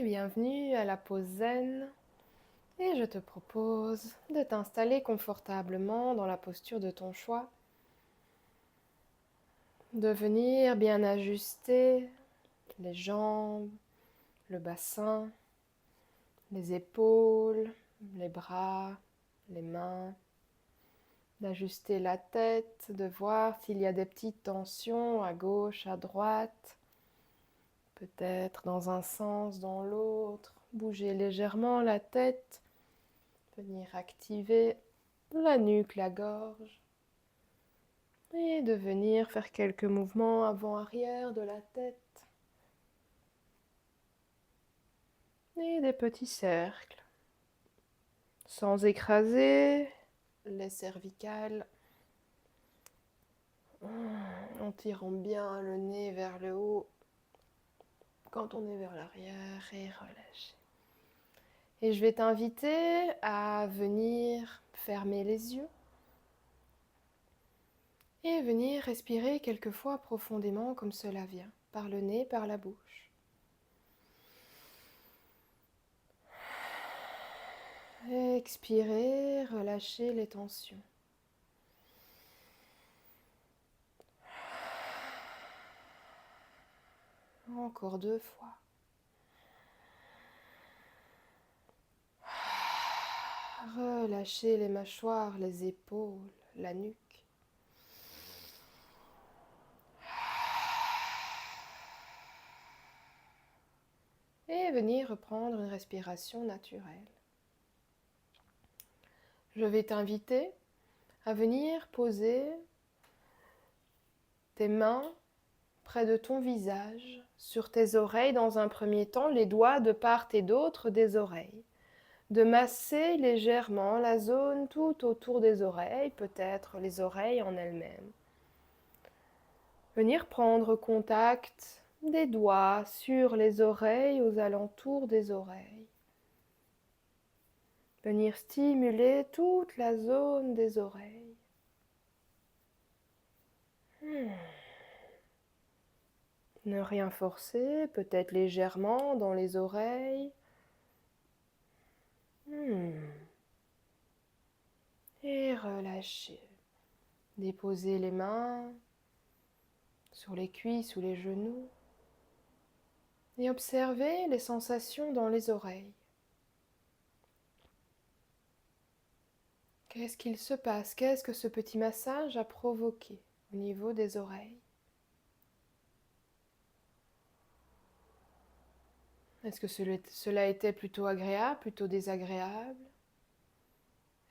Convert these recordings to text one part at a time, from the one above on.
bienvenue à la pause zen et je te propose de t'installer confortablement dans la posture de ton choix, de venir bien ajuster les jambes, le bassin, les épaules, les bras, les mains, d'ajuster la tête, de voir s'il y a des petites tensions à gauche, à droite, peut-être dans un sens, dans l'autre, bouger légèrement la tête, venir activer la nuque, la gorge, et de venir faire quelques mouvements avant-arrière de la tête, et des petits cercles, sans écraser les cervicales, en tirant bien le nez vers le haut, quand on est vers l'arrière, et relâcher. Et je vais t'inviter à venir fermer les yeux et venir respirer quelques fois profondément comme cela vient, par le nez, par la bouche. Expirez, relâchez les tensions. Encore 2 fois. Relâchez les mâchoires, les épaules, la nuque. Et venir reprendre une respiration naturelle. Je vais t'inviter à venir poser tes mains près de ton visage, sur tes oreilles dans un premier temps, les doigts de part et d'autre des oreilles. De masser légèrement la zone tout autour des oreilles, peut-être les oreilles en elles-mêmes. Venir prendre contact des doigts sur les oreilles, aux alentours des oreilles. Venir stimuler toute la zone des oreilles. Ne rien forcer, peut-être légèrement dans les oreilles. Et relâcher. Déposer les mains sur les cuisses ou les genoux. Et observer les sensations dans les oreilles. Qu'est-ce qu'il se passe? Qu'est-ce que ce petit massage a provoqué au niveau des oreilles? Est-ce que cela était plutôt agréable, plutôt désagréable?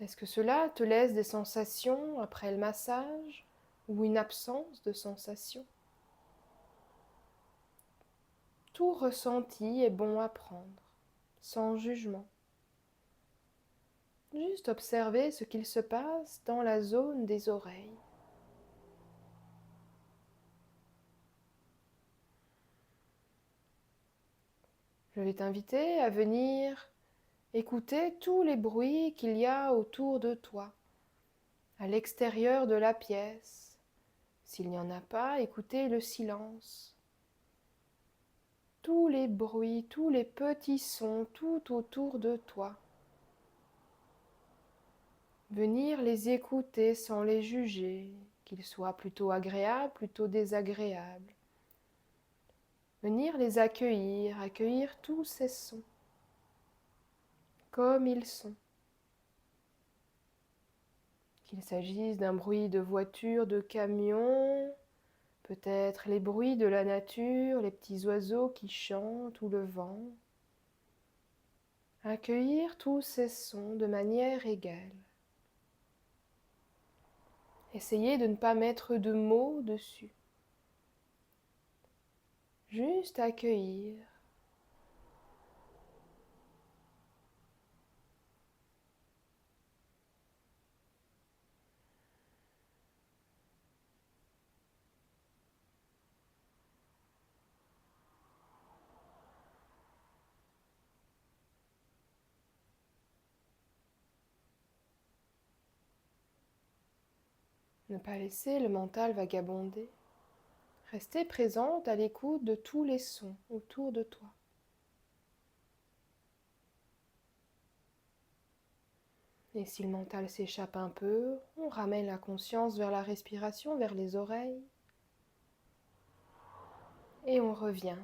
Est-ce que cela te laisse des sensations après le massage ou une absence de sensations? Tout ressenti est bon à prendre, sans jugement. Juste observer ce qu'il se passe dans la zone des oreilles. Je vais t'inviter à venir écouter tous les bruits qu'il y a autour de toi, à l'extérieur de la pièce. S'il n'y en a pas, écoutez le silence. Tous les bruits, tous les petits sons tout autour de toi. Venir les écouter sans les juger, qu'ils soient plutôt agréables, plutôt désagréables. Venir les accueillir, accueillir tous ces sons, comme ils sont. Qu'il s'agisse d'un bruit de voiture, de camion, peut-être les bruits de la nature, les petits oiseaux qui chantent ou le vent. Accueillir tous ces sons de manière égale. Essayez de ne pas mettre de mots dessus. Juste accueillir. Ne pas laisser le mental vagabonder. Restez présente à l'écoute de tous les sons autour de toi. Et si le mental s'échappe un peu, on ramène la conscience vers la respiration, vers les oreilles. Et on revient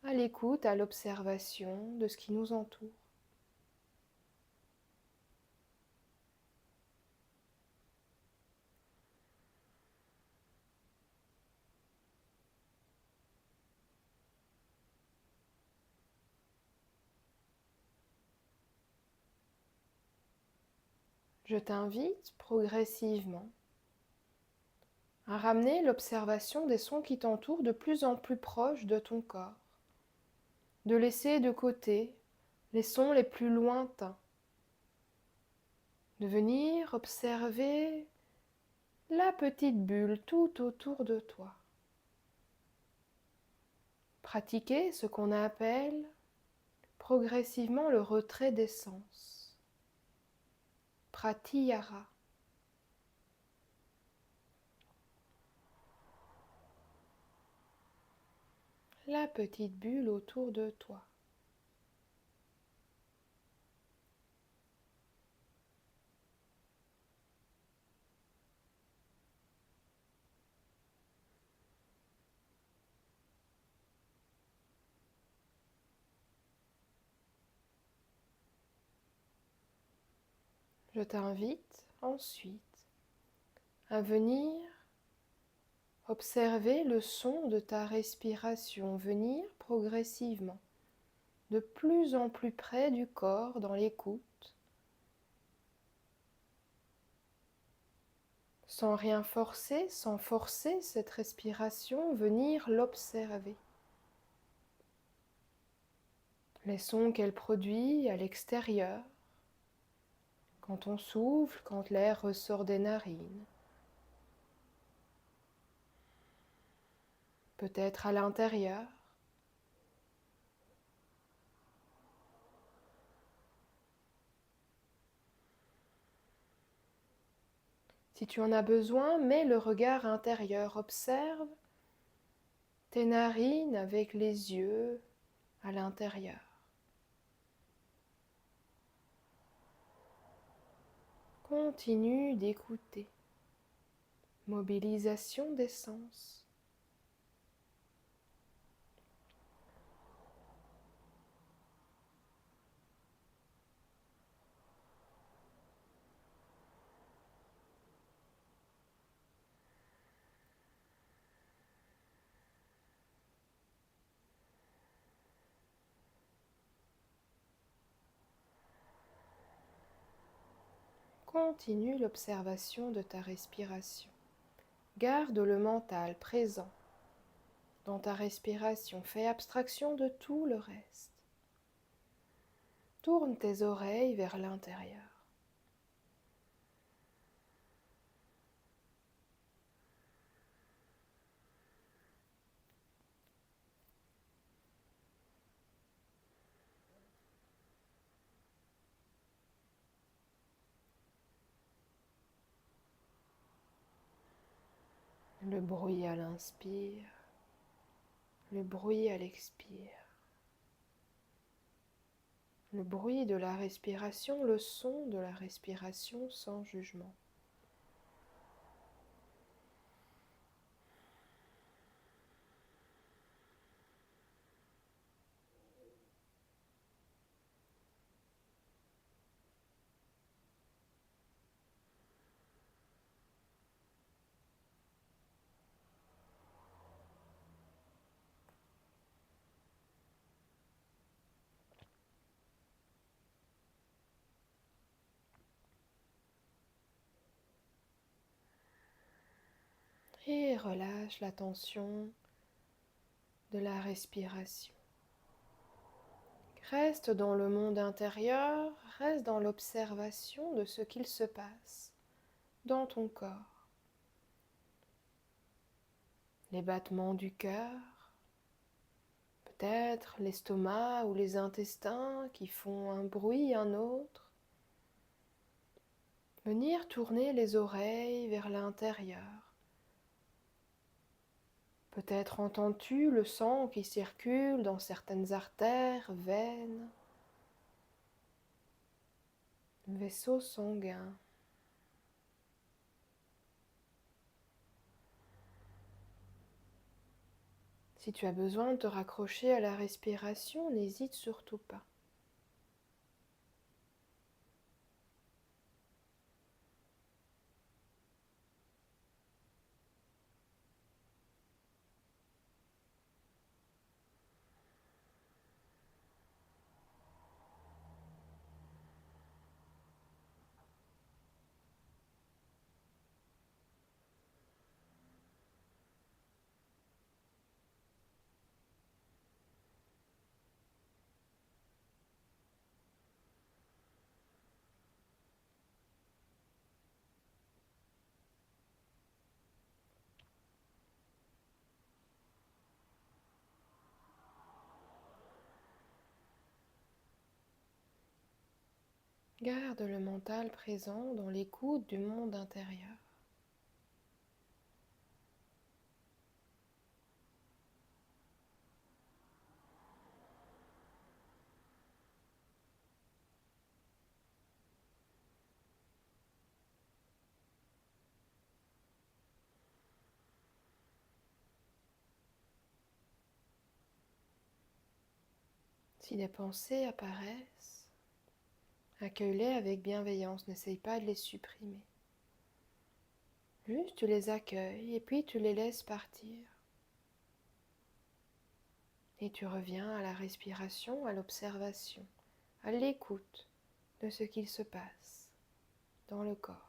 à l'écoute, à l'observation de ce qui nous entoure. Je t'invite progressivement à ramener l'observation des sons qui t'entourent de plus en plus proches de ton corps, de laisser de côté les sons les plus lointains, de venir observer la petite bulle tout autour de toi. Pratiquer ce qu'on appelle progressivement le retrait des sens. Pratyahara. La petite bulle autour de toi. Je t'invite ensuite à venir observer le son de ta respiration, venir progressivement de plus en plus près du corps dans l'écoute, sans rien forcer, sans forcer cette respiration, venir l'observer. Les sons qu'elle produit à l'extérieur, quand on souffle, quand l'air ressort des narines. Peut-être à l'intérieur. Si tu en as besoin, mets le regard intérieur, observe tes narines avec les yeux à l'intérieur. Continue d'écouter. Mobilisation des sens. Continue l'observation de ta respiration. Garde le mental présent dans ta respiration. Fais abstraction de tout le reste. Tourne tes oreilles vers l'intérieur. Le bruit à l'inspire, le bruit à l'expire. Le bruit de la respiration, le son de la respiration sans jugement. Et relâche la tension de la respiration. Reste dans le monde intérieur, reste dans l'observation de ce qu'il se passe dans ton corps. Les battements du cœur, peut-être l'estomac ou les intestins qui font un bruit, un autre. Venir tourner les oreilles vers l'intérieur. Peut-être entends-tu le sang qui circule dans certaines artères, veines. vaisseau sanguin. Si tu as besoin de te raccrocher à la respiration, n'hésite surtout pas. Garde le mental présent dans l'écoute du monde intérieur. Si des pensées apparaissent, accueille-les avec bienveillance, n'essaye pas de les supprimer. Juste tu les accueilles et puis tu les laisses partir. Et tu reviens à la respiration, à l'observation, à l'écoute de ce qu'il se passe dans le corps.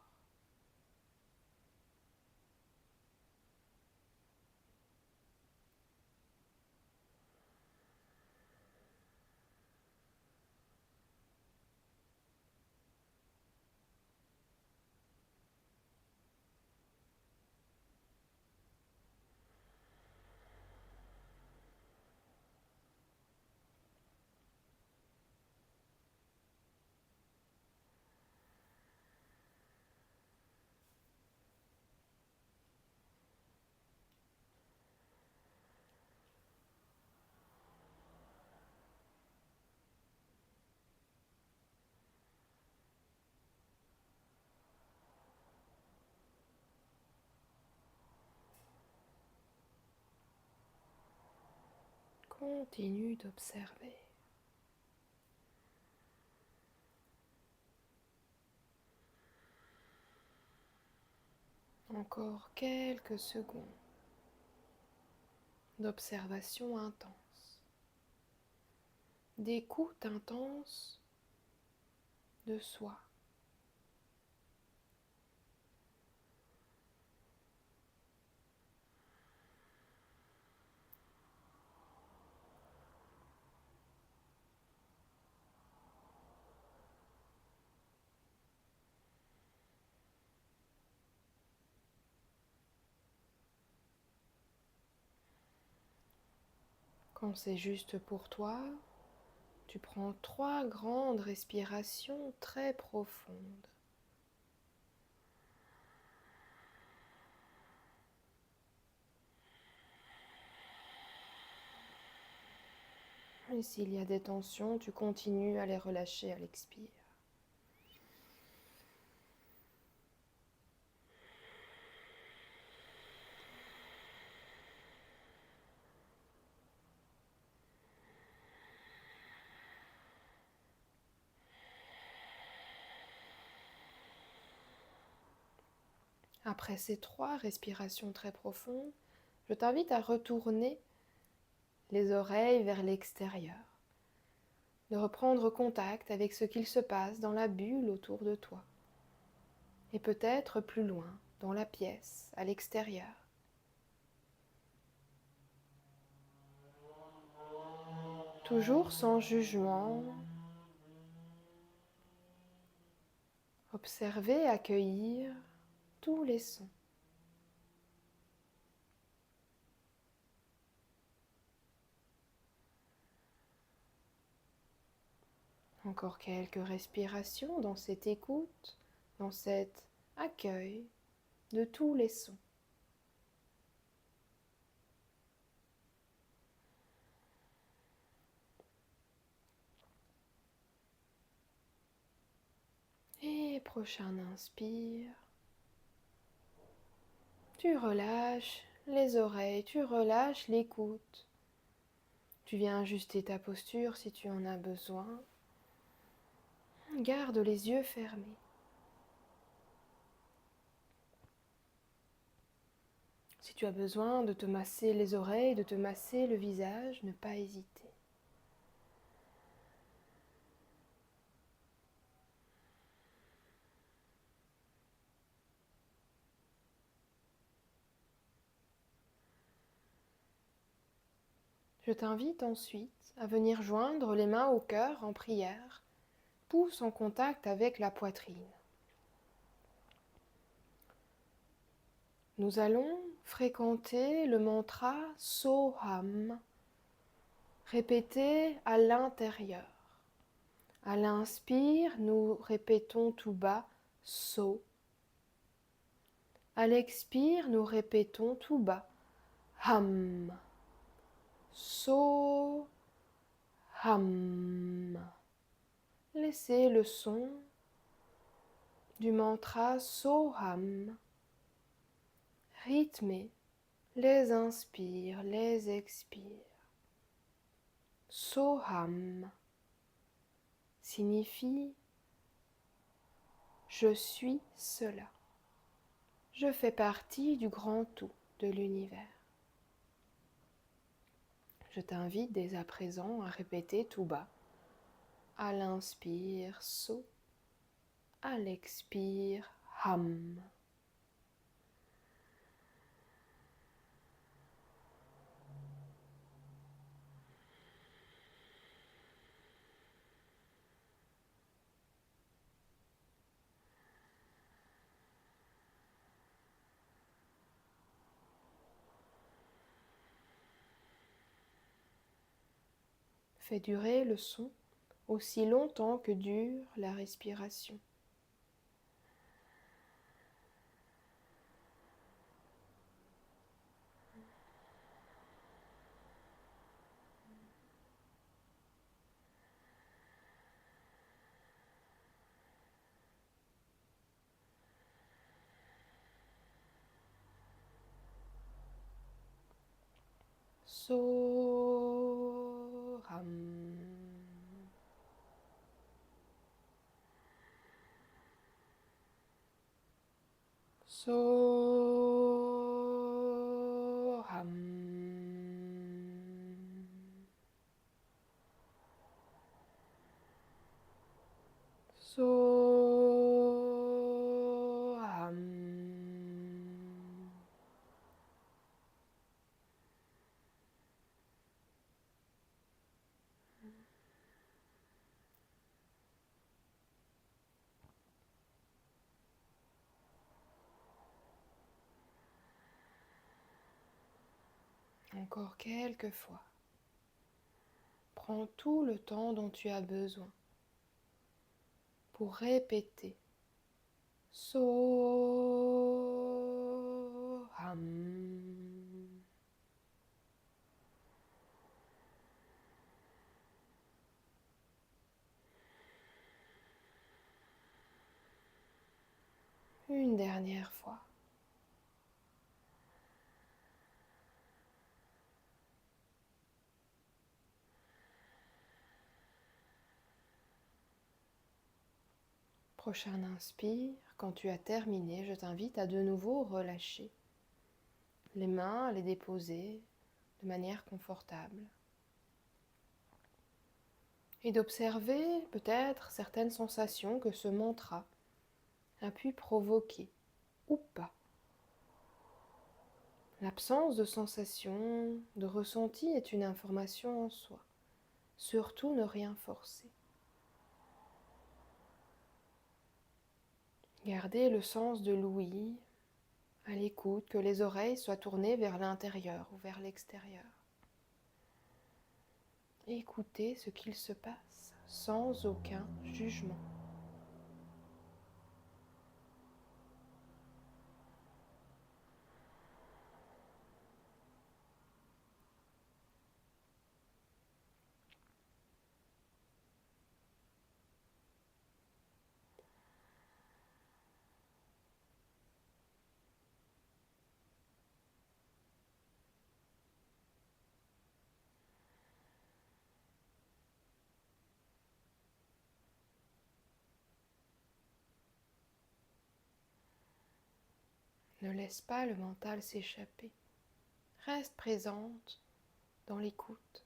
Continue d'observer. Encore quelques secondes d'observation intense, d'écoute intense de soi. Quand c'est juste pour toi, tu prends 3 grandes respirations très profondes. Et s'il y a des tensions, tu continues à les relâcher à l'expire. Après ces 3 respirations très profondes, je t'invite à retourner les oreilles vers l'extérieur, de reprendre contact avec ce qu'il se passe dans la bulle autour de toi, et peut-être plus loin, dans la pièce, à l'extérieur. Toujours sans jugement, observer, accueillir tous les sons. Encore quelques respirations dans cette écoute, dans cet accueil de tous les sons. Et prochain inspire. Tu relâches les oreilles, tu relâches l'écoute. Tu viens ajuster ta posture si tu en as besoin. Garde les yeux fermés. Si tu as besoin de te masser les oreilles, de te masser le visage, ne pas hésiter. Je t'invite ensuite à venir joindre les mains au cœur en prière, pouce en contact avec la poitrine. Nous allons fréquenter le mantra Soham, répété à l'intérieur. À l'inspire, nous répétons tout bas So. À l'expire, nous répétons tout bas Ham. So, Ham. Laissez le son du mantra Soham rythmer les inspires, les expires. Soham signifie je suis cela. Je fais partie du grand tout de l'univers. Je t'invite dès à présent à répéter tout bas. À l'inspire, So. À l'expire, Ham. Fais durer le son aussi longtemps que dure la respiration. Soham. Soham. Soham. Encore quelques fois. Prends tout le temps dont tu as besoin pour répéter Soham. Une dernière fois. Prochain inspire, quand tu as terminé, je t'invite à de nouveau relâcher. Les mains, à les déposer de manière confortable. Et d'observer peut-être certaines sensations que ce mantra a pu provoquer ou pas. L'absence de sensation, de ressenti est une information en soi. Surtout ne rien forcer. Gardez le sens de l'ouïe à l'écoute, que les oreilles soient tournées vers l'intérieur ou vers l'extérieur. Écoutez ce qu'il se passe sans aucun jugement. Ne laisse pas le mental s'échapper. Reste présente dans l'écoute.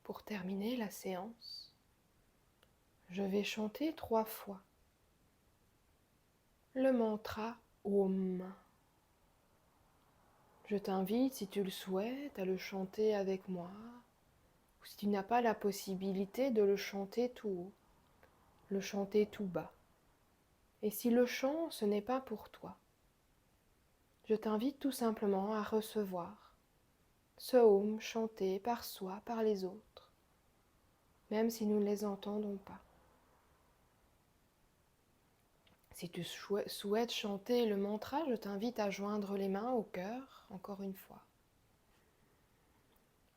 Pour terminer la séance, je vais chanter 3 fois le mantra Om. Je t'invite, si tu le souhaites, à le chanter avec moi, ou si tu n'as pas la possibilité de le chanter tout haut, le chanter tout bas. Et si le chant, ce n'est pas pour toi, je t'invite tout simplement à recevoir ce Om chanté par soi, par les autres, même si nous ne les entendons pas. Si tu souhaites chanter le mantra, je t'invite à joindre les mains au cœur, encore une fois.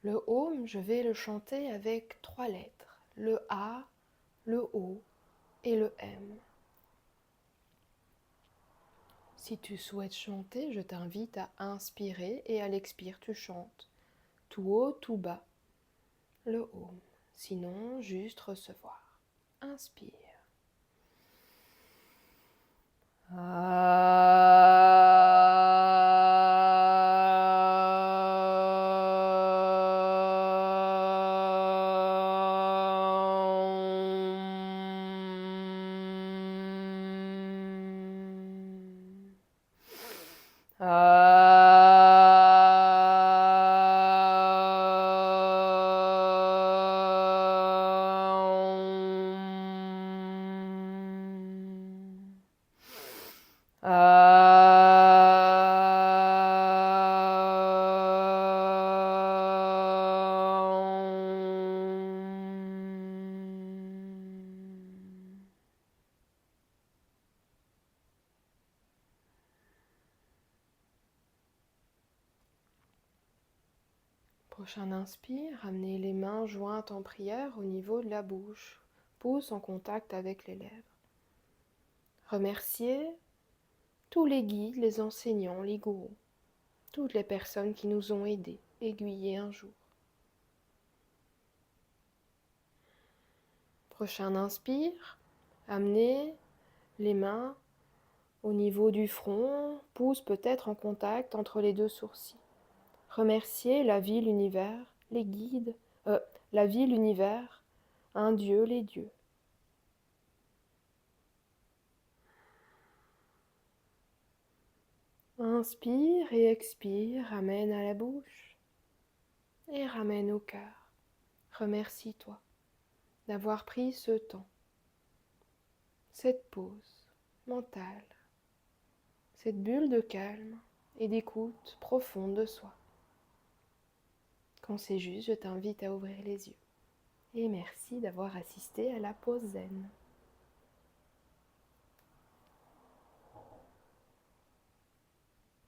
Le Om, je vais le chanter avec 3 lettres, le A, le O et le M. Si tu souhaites chanter, je t'invite à inspirer et à l'expirer, tu chantes tout haut, tout bas, le Om. Sinon, juste recevoir. Inspire. Prochain inspire, ramenez les mains jointes en prière au niveau de la bouche, pouce en contact avec les lèvres. Remerciez tous les guides, les enseignants, les gourous, toutes les personnes qui nous ont aidés, aiguillés un jour. Prochain inspire, amenez les mains au niveau du front, pouce peut-être en contact entre les 2 sourcils. Remerciez la vie, l'univers, les guides, la vie, l'univers, un Dieu, les dieux. Inspire et expire, ramène à la bouche et ramène au cœur. Remercie-toi d'avoir pris ce temps, cette pause mentale, cette bulle de calme et d'écoute profonde de soi. Quand c'est juste, je t'invite à ouvrir les yeux. Et merci d'avoir assisté à la pause zen.